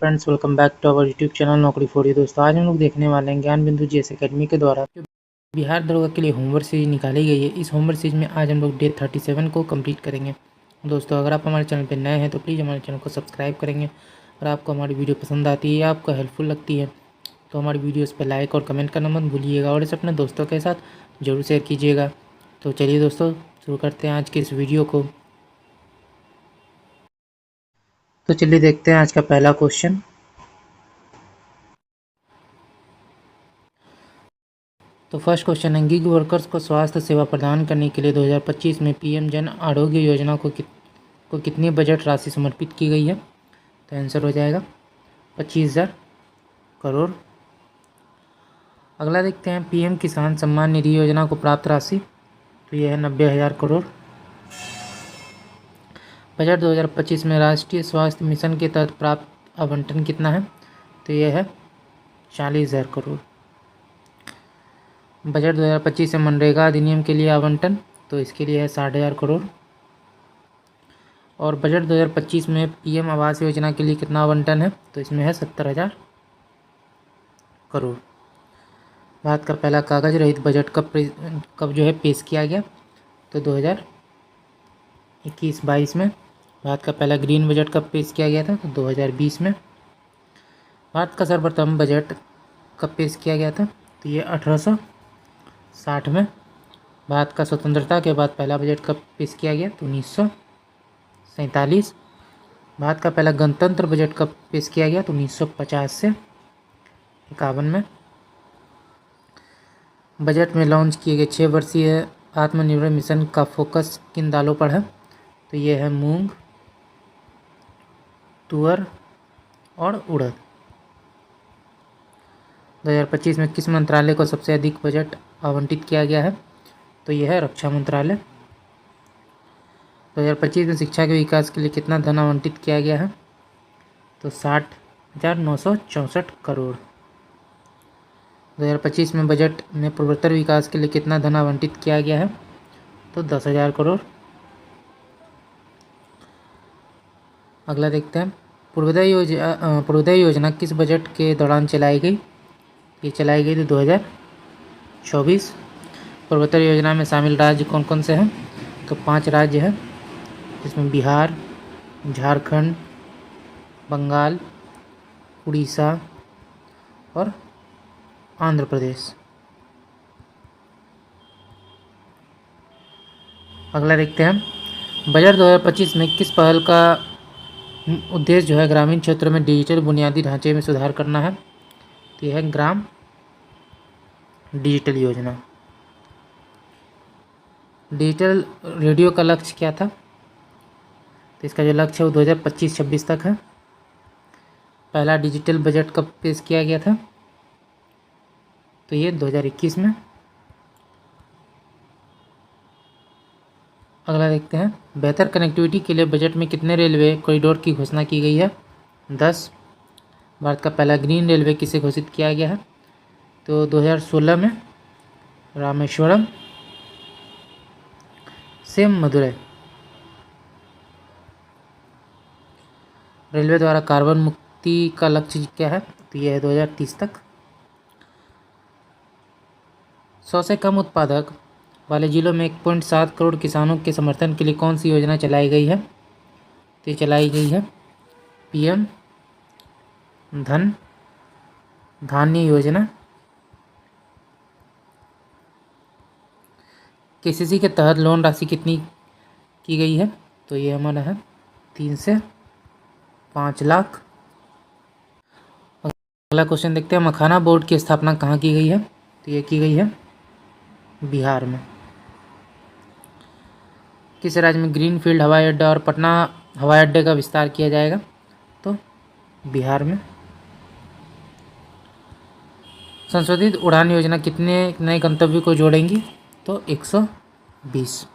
Friends, welcome back to our YouTube channel Naukri for you. दोस्तों, आज हम लोग देखने वाले हैं ज्ञान बिंदु जीएस एकेडमी के द्वारा जो बिहार दरोगा के लिए होमवर्क सीरीज निकाली गई है। इस होमवर्क सीरीज में आज हम लोग डे 37 को कंप्लीट करेंगे। दोस्तों, अगर आप हमारे चैनल पर नए हैं तो प्लीज़ हमारे चैनल को सब्सक्राइब करेंगे। और आपको हमारी वीडियो पसंद आती है या आपको हेल्पफुल लगती है तो हमारी वीडियोस पर लाइक और कमेंट करना मत भूलिएगा और इसे अपने दोस्तों के साथ ज़रूर शेयर कीजिएगा। तो चलिए दोस्तों, शुरू करते हैं आज की इस वीडियो को। तो चलिए देखते हैं आज का पहला क्वेश्चन। तो फर्स्ट क्वेश्चन है, गिग वर्कर्स को स्वास्थ्य सेवा प्रदान करने के लिए 2025 में पीएम जन आरोग्य योजना को कितनी बजट राशि समर्पित की गई है? तो आंसर हो जाएगा 25,000 करोड़। अगला देखते हैं, पीएम किसान सम्मान निधि योजना को प्राप्त राशि, तो यह है 90,000 करोड़। बजट 2025 में राष्ट्रीय स्वास्थ्य मिशन के तहत प्राप्त आवंटन कितना है? तो यह है 40,000 करोड़। बजट 2025 से मनरेगा अधिनियम के लिए आवंटन, तो इसके लिए है 60,000 करोड़। और बजट 2025 में पीएम आवास योजना के लिए कितना आवंटन है? तो इसमें है 70,000 करोड़। भारत का पहला कागज रहित बजट कब जो है पेश किया गया? तो 2021-22 में। भारत का पहला ग्रीन बजट कब पेश किया गया था? तो 2020 में। भारत का सर्वप्रथम बजट कब पेश किया गया था? तो ये 1860 में। भारत का स्वतंत्रता के बाद पहला बजट कब पेश किया गया? तो 1947। भारत का पहला गणतंत्र बजट कब पेश किया गया? तो 1950 से 51 में। बजट में लॉन्च किए गए 6 वर्षीय आत्मनिर्भर मिशन का फोकस किन दालों पर है? तो ये है मूंग, तुअर और उड़द। 2025 में किस मंत्रालय को सबसे अधिक बजट आवंटित किया गया है? तो यह है रक्षा मंत्रालय। 2025 में शिक्षा के विकास के लिए कितना धन आवंटित किया गया है? तो 60,964 करोड़। 2025 में बजट में पूर्वोत्तर विकास के लिए कितना धन आवंटित किया गया है? तो 10,000 करोड़। अगला देखते हैं, पूर्वोदय योजना किस बजट के दौरान चलाई गई? ये चलाई गई थी 2024। पूर्वोत्तर योजना में शामिल राज्य कौन कौन से हैं? तो 5 राज्य हैं, जिसमें बिहार, झारखंड, बंगाल, उड़ीसा और आंध्र प्रदेश। अगला देखते हैं, बजट 2025 में किस पहल का उद्देश्य जो है ग्रामीण क्षेत्रों में डिजिटल बुनियादी ढांचे में सुधार करना है? तो यह है ग्राम डिजिटल योजना। डिजिटल रेडियो का लक्ष्य क्या था? तो इसका जो लक्ष्य है वो 2025-26 तक है। पहला डिजिटल बजट कब पेश किया गया था? तो ये 2021 में। अगला देखते हैं, बेहतर कनेक्टिविटी के लिए बजट में कितने रेलवे कॉरिडोर की घोषणा की गई है? 10। भारत का पहला ग्रीन रेलवे किसे घोषित किया गया है? तो 2016 में रामेश्वरम से मदुरै। रेलवे द्वारा कार्बन मुक्ति का लक्ष्य क्या है? तो यह है 2030 तक। 100 से कम उत्पादक वाले जिलों में 1.7 करोड़ किसानों के समर्थन के लिए कौन सी योजना चलाई गई है? तो ये चलाई गई है पीएम धन धान्य योजना। केसीसी के तहत लोन राशि कितनी की गई है? तो ये हमारा है 3 से 5 लाख। अगला क्वेश्चन देखते हैं, मखाना बोर्ड की स्थापना कहाँ की गई है? तो ये की गई है बिहार में। किस राज्य में ग्रीनफील्ड हवाई अड्डा और पटना हवाई अड्डे का विस्तार किया जाएगा? तो बिहार में। संशोधित उड़ान योजना कितने नए गंतव्यों को जोड़ेंगी? तो 120।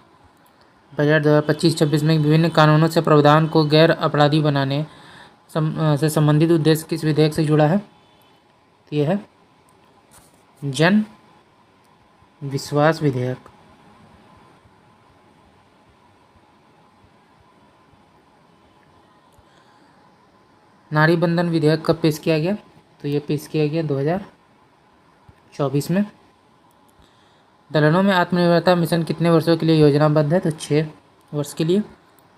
बजट 2025-26 में विभिन्न कानूनों से प्रावधान को गैर अपराधी बनाने से संबंधित उद्देश्य किस विधेयक से जुड़ा है? तो यह है जन विश्वास विधेयक। नारी बंधन विधेयक कब पेश किया गया? तो ये पेश किया गया 2024 में। दलहनों में आत्मनिर्भरता मिशन कितने वर्षों के लिए योजनाबद्ध है? तो 6 वर्ष के लिए।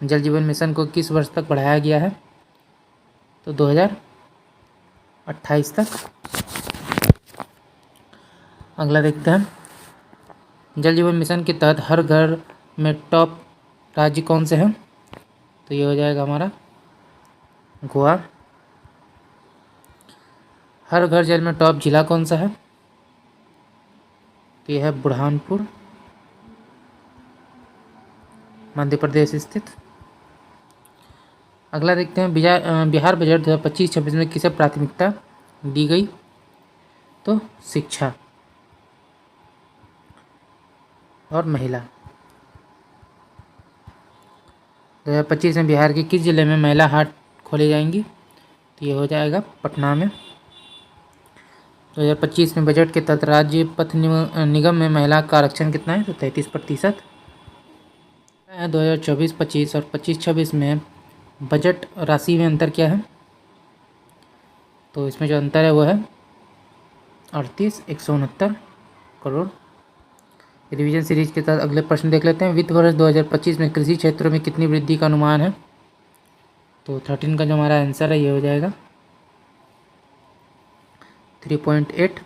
जल जीवन मिशन को किस वर्ष तक बढ़ाया गया है? तो 2028 तक। अगला देखते हैं, जल जीवन मिशन के तहत हर घर में टॉप राज्य कौन से हैं? तो ये हो जाएगा हमारा गोवा। हर घर जल में टॉप जिला कौन सा है? तो यह है बुरहानपुर, मध्य प्रदेश स्थित। अगला देखते हैं, बिहार बजट 2025-26 में किसे प्राथमिकता दी गई? तो शिक्षा और महिला। 2025 में बिहार के किस जिले में महिला हाट खोले जाएंगी? तो ये हो जाएगा पटना में। 2025 में बजट के तहत राज्य पथ निगम में महिला का आरक्षण कितना है? तो 33%। 2024-25 और 25-26 में बजट राशि में अंतर क्या है? तो इसमें जो अंतर है वो है 38,169 करोड़। रिवीजन सीरीज के तहत अगले प्रश्न देख लेते हैं। वित्त वर्ष 2025 में कृषि क्षेत्र में कितनी वृद्धि का अनुमान है? तो 13 का जो हमारा आंसर है ये हो जाएगा 3.8।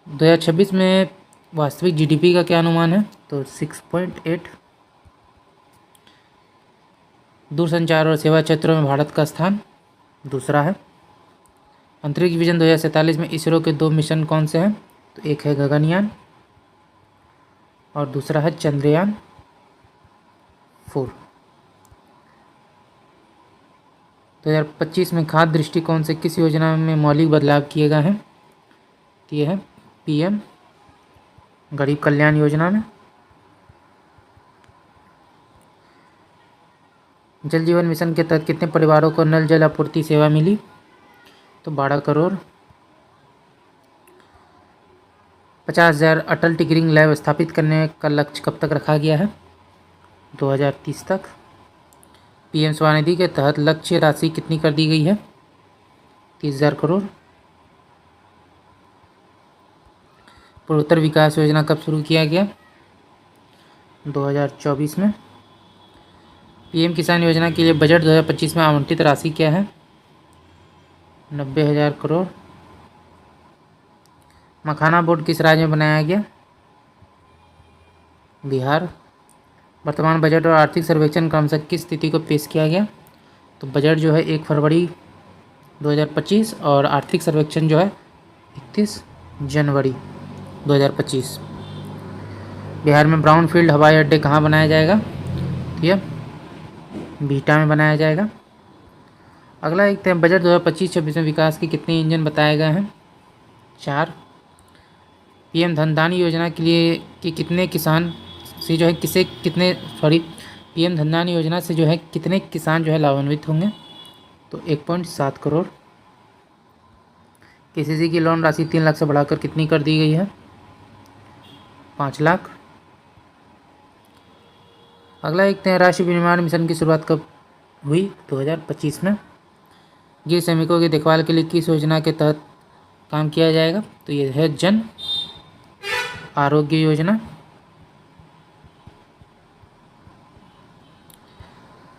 2026 में वास्तविक जीडीपी का क्या अनुमान है? तो 6.8। दूरसंचार और सेवा क्षेत्रों में भारत का स्थान दूसरा है। अंतरिक्ष विजन 2047 में इसरो के 2 मिशन कौन से हैं? तो एक है गगनयान और दूसरा है चंद्रयान 4। 2025 में खाद्य दृष्टिकोण से किस योजना में मौलिक बदलाव किए गए हैं? तो ये है पीएम गरीब कल्याण योजना में। जल जीवन मिशन के तहत कितने परिवारों को नल जल आपूर्ति सेवा मिली? तो 12 करोड़। 50,000 अटल टिंकरिंग लैब स्थापित करने का लक्ष्य कब तक रखा गया है? 2030 तक। पीएम स्वनिधि के तहत लक्ष्य राशि कितनी कर दी गई है? 30,000 करोड़। पूर्वोत्तर विकास योजना कब शुरू किया गया? 2024 में। पीएम किसान योजना के लिए बजट 2025 में आवंटित राशि क्या है? 90,000 करोड़। मखाना बोर्ड किस राज्य में बनाया गया? बिहार। वर्तमान बजट और आर्थिक सर्वेक्षण क्रमशः किस तिथि को पेश किया गया? तो बजट जो है 1 फरवरी 2025 और आर्थिक सर्वेक्षण जो है 31 जनवरी 2025। बिहार में ब्राउनफील्ड हवाई अड्डे कहाँ बनाया जाएगा? तो यह बीटा में बनाया जाएगा। अगला देखते हैं, बजट 2025-26 में विकास के कितने इंजन बताए गए हैं? 4। पीएम धनदानी योजना के लिए कि कितने किसान से जो है पीएम धनदानी योजना से जो है कितने किसान जो है लाभान्वित होंगे? तो 1.7 करोड़। केसीसी की लोन राशि 3 लाख से बढ़ाकर कितनी कर दी गई है? 5 लाख। अगला देखते हैं, राष्ट्रीय विनिर्माण मिशन की शुरुआत कब हुई? 2025 में। गृह श्रमिकों की देखभाल के लिए किस योजना के तहत काम किया जाएगा? तो ये है जन आरोग्य योजना।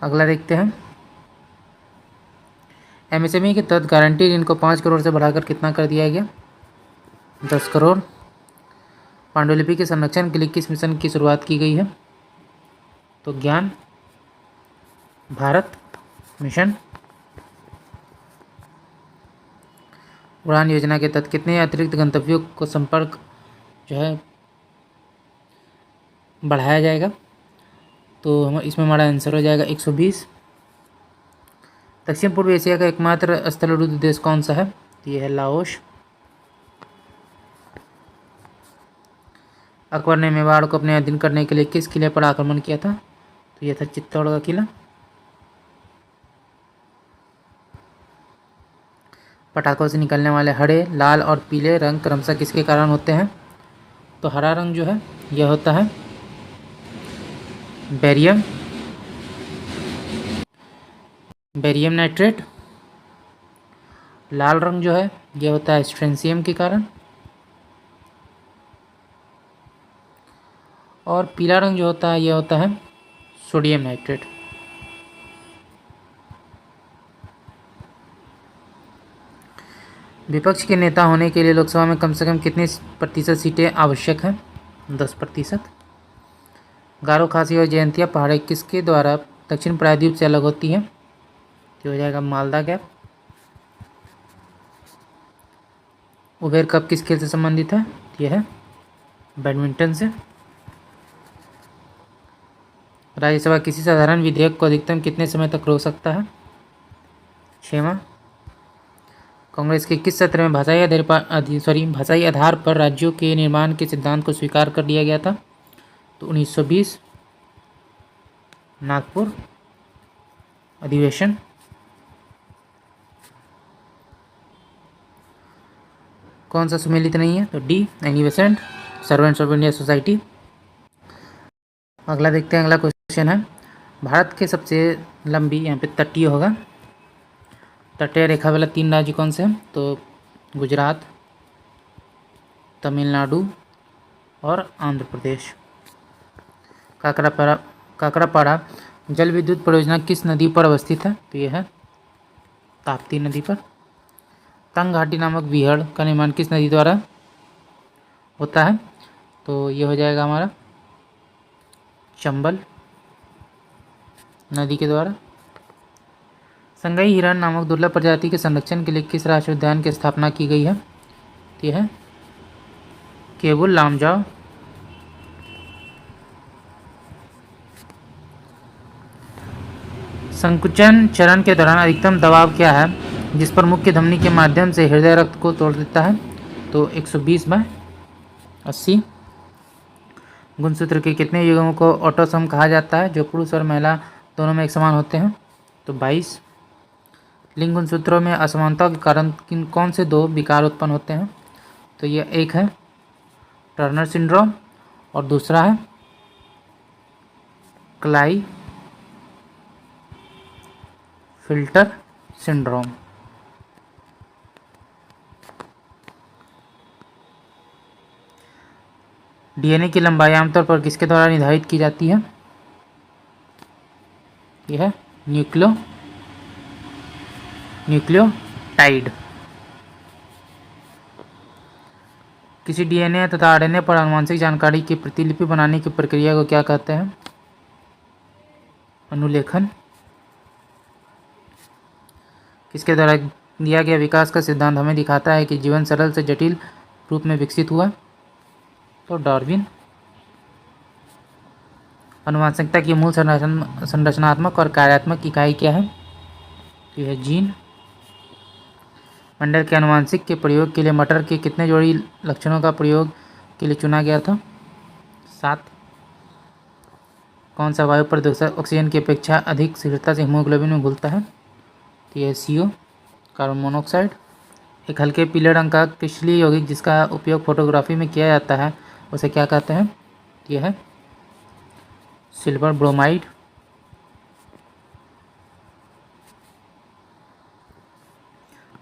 अगला देखते हैं, एमएसएमई के तहत गारंटी ऋण को 5 करोड़ से बढ़ाकर कितना कर दिया गया? 10 करोड़। पांडुलिपि के संरक्षण के लिए किस मिशन की शुरुआत की गई है? तो ज्ञान भारत मिशन। उड़ान योजना के तहत कितने अतिरिक्त गंतव्यों को संपर्क जो है बढ़ाया जाएगा? तो इसमें हमारा आंसर हो जाएगा 120। दक्षिण पूर्व एशिया का एकमात्र स्थलरूढ़ देश कौन सा है? तो ये है लाओस। अकबर ने मेवाड़ को अपने अधीन करने के लिए किस किले पर आक्रमण किया था? तो यह था चित्तौड़ का किला। पटाखों से निकलने वाले हरे, लाल और पीले रंग क्रमशः किसके कारण होते हैं? तो हरा रंग जो है यह होता है बेरियम। Barium nitrate. लाल रंग जो है ये होता है स्ट्रेंसियम के कारण, और पीला रंग जो होता है ये होता है सोडियम नाइट्रेट। विपक्ष के नेता होने के लिए लोकसभा में कम से कम कितनी प्रतिशत सीटें आवश्यक हैं? 10%। गारो, खासी और जयंतिया पहाड़ी किसके द्वारा दक्षिण प्रायद्वीप से अलग होती हैं? तो हो जाएगा मालदा गैप। उबेर कप किस खेल से संबंधित है? यह है बैडमिंटन से। राज्यसभा किसी साधारण विधेयक को अधिकतम कितने समय तक रोक सकता है? 6 माह। कांग्रेस के किस सत्र में भाषाई आधार पर राज्यों के निर्माण के सिद्धांत को स्वीकार कर लिया गया था? तो 1920 नागपुर अधिवेशन। कौन सा सुमेलित नहीं है? तो D, Annie Besant, servants of India society. अगला देखते हैं, अगला क्वेश्चन है, भारत के सबसे लंबी, यहाँ पे तटीय होगा, तटीय रेखा वाला 3 राज्य कौन से हैं? तो गुजरात, तमिलनाडु और आंध्र प्रदेश। काकरापाड़ा जल विद्युत परियोजना किस नदी पर अवस्थित है? तो यह है ताप्ती नदी पर। तंग घाटी नामक विहड़ का निर्माण किस नदी द्वारा होता है? तो ये हो जाएगा हमारा चंबल नदी के द्वारा। संगई हिरण नामक दुर्लभ प्रजाति के संरक्षण के लिए किस राष्ट्रीय उद्यान की स्थापना की गई है? तो यह है केबुल लामजाओ। संकुचन चरण के दौरान अधिकतम दबाव क्या है जिस पर मुख्य धमनी के माध्यम से हृदय रक्त को तोड़ देता है? तो 120/80। गुणसूत्र के कितने युग्मों को ऑटोसोम कहा जाता है जो पुरुष और महिला दोनों में एक समान होते हैं? तो 22। लिंग गुणसूत्रों में असमानता के कारण कौन से 2 विकार उत्पन्न होते हैं? तो यह एक है टर्नर सिंड्रोम और दूसरा है क्लाई फिल्टर सिंड्रोम। डीएनए की लंबाई आमतौर पर किसके द्वारा निर्धारित की जाती है? यह है न्यूक्लियोटाइड। किसी डीएनए तथा आरएनए पर आनुवंशिक जानकारी की प्रतिलिपि बनाने की प्रक्रिया को क्या कहते हैं? अनुलेखन। किसके द्वारा दिया गया विकास का सिद्धांत हमें दिखाता है कि जीवन सरल से जटिल रूप में विकसित हुआ? तो डार्विन। आनुवंशिकता की मूल संरचनात्मक और कार्यात्मक इकाई क्या है? तो यह जीन। मंडल के आनुवंशिक के प्रयोग के लिए मटर के कितने जोड़ी लक्षणों का प्रयोग के लिए चुना गया था? 7। कौन सा वायु प्रदूषक ऑक्सीजन की अपेक्षा अधिक शीघ्रता से हीमोग्लोबिन में घुलता है? तो यह CO कार्बन मोनोऑक्साइड। एक हल्के पीले रंग का क्रिस्टलीय यौगिक जिसका उपयोग फोटोग्राफी में किया जाता है उसे क्या कहते हैं? यह है सिल्वर ब्रोमाइड।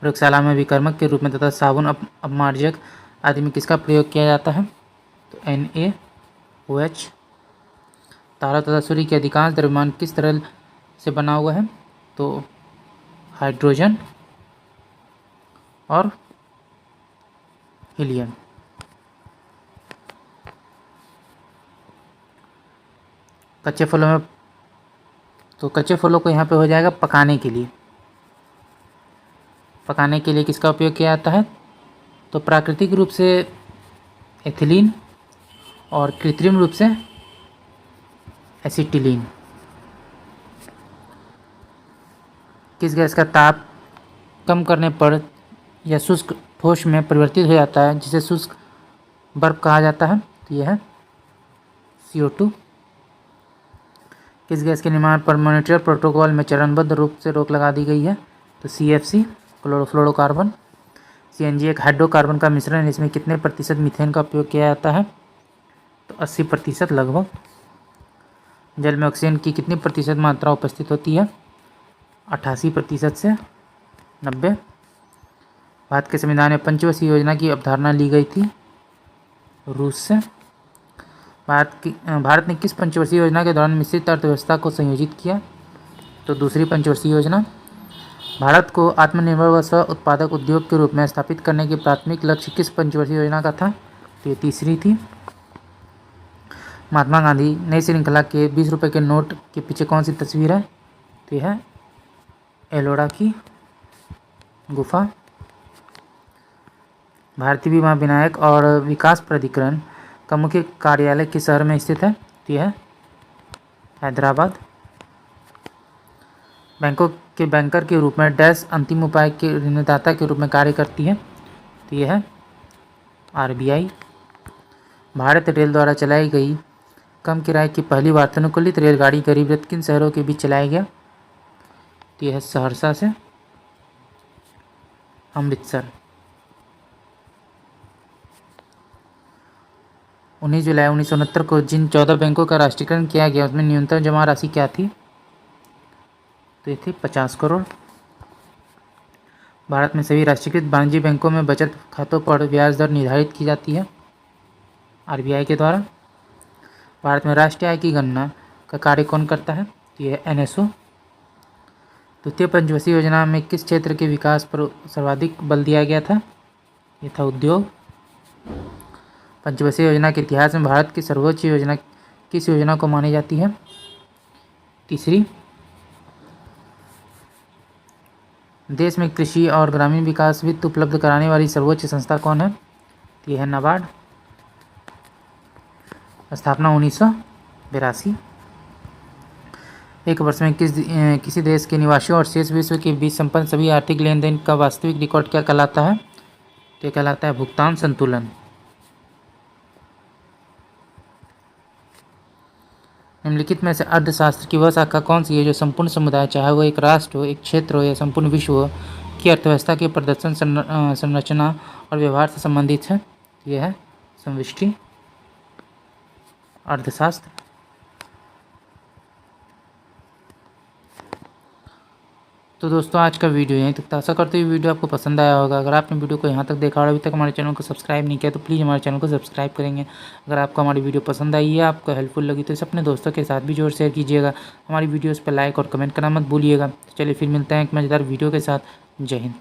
प्रयोगशाला में विकर्मक के रूप में तथा साबुन अपमार्जक आदि में किसका प्रयोग किया जाता है? तो NaOH। तारा तथा सूर्य के अधिकांश द्रव्यमान किस तरल से बना हुआ है? तो हाइड्रोजन और हीलियम। कच्चे फलों में, तो कच्चे फलों को यहाँ पे हो जाएगा पकाने के लिए। पकाने के लिए किसका उपयोग किया जाता है? तो प्राकृतिक रूप से एथिलीन और कृत्रिम रूप से एसिटिलीन। किस गैस का ताप कम करने पर यह शुष्क ठोस में परिवर्तित हो जाता है जिसे शुष्क बर्फ कहा जाता है? तो यह है CO2। किस गैस के निर्माण पर मॉनिट्रियल प्रोटोकॉल में चरणबद्ध रूप से रोक लगा दी गई है? तो CFC क्लोरोफ्लोरोकार्बन। CNG एक हाइड्रोकार्बन का मिश्रण है, इसमें कितने प्रतिशत मीथेन का उपयोग किया जाता है? तो 80% लगभग। जल में ऑक्सीजन की कितनी प्रतिशत मात्रा उपस्थित होती है? 88% से 90। भारत के संविधान में पंचवर्षीय योजना की अवधारणा ली गई थी रूस से। भारत ने किस पंचवर्षीय योजना के दौरान मिश्रित अर्थव्यवस्था को संयोजित किया? तो दूसरी पंचवर्षीय योजना। भारत को आत्मनिर्भर व स्व उत्पादक उद्योग के रूप में स्थापित करने के प्राथमिक लक्ष्य किस पंचवर्षीय योजना का था? तो ये तीसरी थी। महात्मा गांधी नई श्रृंखला के 20 रुपये के नोट के पीछे कौन सी तस्वीर है? तो यह है एलोरा की गुफा। भारतीय महाविनायक और विकास प्राधिकरण का मुख्य कार्यालय किस शहर में स्थित है? तो यह है हैदराबाद। बैंकों के बैंकर के रूप में डैश अंतिम उपाय के ऋणदाता के रूप में कार्य करती है? तो यह है RBI। भारत रेल द्वारा चलाई गई कम किराए की पहली वातानुकूलित रेलगाड़ी गरीब रथ किन शहरों के बीच चलाया गया? तो यह है सहरसा से अमृतसर। 19 जुलाई 1969 को जिन 14 बैंकों का राष्ट्रीयकरण किया गया उसमें न्यूनतम जमा राशि क्या थी? तो ये थी 50 करोड़। भारत में सभी राष्ट्रीयकृत वाणिज्यिक बैंकों में बचत खातों पर ब्याज दर निर्धारित की जाती है RBI के द्वारा। भारत में राष्ट्रीय आय की गणना का कार्य कौन करता है? तो यह NSO। द्वितीय पंचवर्षीय योजना में किस क्षेत्र के विकास पर सर्वाधिक बल दिया गया था? ये था उद्योग। पंचवर्षीय योजना के इतिहास में भारत की सर्वोच्च योजना किस योजना को मानी जाती है? तीसरी। देश में कृषि और ग्रामीण विकास वित्त उपलब्ध कराने वाली सर्वोच्च संस्था कौन है? यह है नाबार्ड। स्थापना 1982। एक वर्ष में किसी देश के निवासियों और शेष विश्व के बीच संपन्न सभी आर्थिक लेन देन का वास्तविक रिकॉर्ड क्या कहलाता है? तो कहलाता है भुगतान संतुलन। निम्नलिखित में से अर्थशास्त्र की वह शाखा कौन सी है जो संपूर्ण समुदाय, चाहे वो एक राष्ट्र हो, एक क्षेत्र हो या संपूर्ण विश्व हो, की अर्थव्यवस्था के प्रदर्शन, संरचना और व्यवहार से संबंधित है? यह है समष्टि अर्थशास्त्र। तो दोस्तों आज का वीडियो यहीं तक था। आशा करते हुए वीडियो आपको पसंद आया होगा। अगर आपने वीडियो को यहाँ तक देखा और अभी तक हमारे चैनल को सब्सक्राइब नहीं किया तो प्लीज़ हमारे चैनल को सब्सक्राइब करेंगे। अगर आपको हमारी वीडियो पसंद आई है, आपको हेल्पफुल लगी तो इसे अपने दोस्तों के साथ भी जरूर शेयर कीजिएगा। हमारी वीडियोज़ पर लाइक और कमेंट करना मत भूलिएगा। चलिए फिर मिलते हैं एक मज़ेदार वीडियो के साथ। जय हिंद।